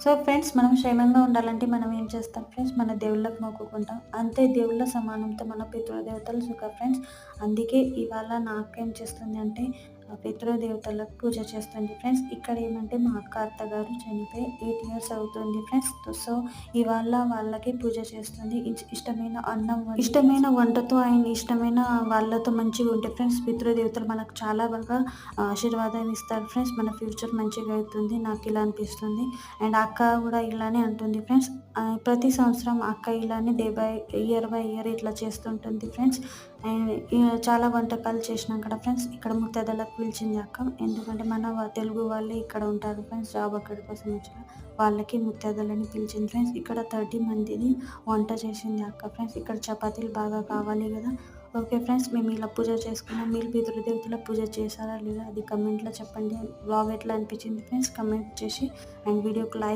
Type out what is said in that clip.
So friends, మనం క్షేమంగా ఉండాలంటే మనం ఏం చేస్తాం ఫ్రెండ్స్? మన దేవుళ్ళకి మొక్కుకుంటాం. అంతే దేవుళ్ళ సమానంతో మన పితృదేవతలు సుఖ ఫ్రెండ్స్. అందుకే ఇవాళ నా అక్క ఏం చేస్తుంది అంటే పితృదేవతలకు పూజ చేస్తుంది ఫ్రెండ్స్. ఇక్కడ ఏమంటే మా అక్క అత్తగారు చనిపోయి 8 ఇయర్స్ అవుతుంది ఫ్రెండ్స్. సో ఇవాళ వాళ్ళకి పూజ చేస్తుంది. ఇష్టమైన అన్నం ఇష్టమైన వంటతో అండ్ ఇష్టమైన వాళ్ళతో మంచిగా ఉంటే ఫ్రెండ్స్, పితృదేవతలు మనకు చాలా బాగా ఆశీర్వాదం ఇస్తారు ఫ్రెండ్స్. మన ఫ్యూచర్ మంచిగా అవుతుంది, నాకు ఇలా అనిపిస్తుంది. అండ్ అక్క కూడా ఇలానే అంటుంది ఫ్రెండ్స్. ప్రతి సంవత్సరం అక్క ఇలానే డే బై ఇయర్ ఇట్లా చేస్తుంటుంది ఫ్రెండ్స్. అండ్ చాలా వంటకాలు చేసినాం కదా ఫ్రెండ్స్. ఇక్కడ ముత్తైదులకు పిలిచింది అక్క. ఎందుకంటే మన తెలుగు వాళ్ళే ఇక్కడ ఉంటారు ఫ్రెండ్స్, జాబ్ అక్కడి కోసం వచ్చిన వాళ్ళకి ముత్తైదులని పిలిచింది ఫ్రెండ్స్. ఇక్కడ 30 మందిని వంట చేసింది అక్క ఫ్రెండ్స్. ఇక్కడ చపాతీలు బాగా కావాలి కదా. ఓకే ఫ్రెండ్స్, మేము ఇలా పూజ చేసుకున్నాం. మీరు పితృదేవతల పూజ చేశారా లేదా అది కమెంట్లో చెప్పండి. బ్లాగ్ ఎట్లా అనిపించింది ఫ్రెండ్స్ కమెంట్ చేసి అండ్ వీడియోకి లైక్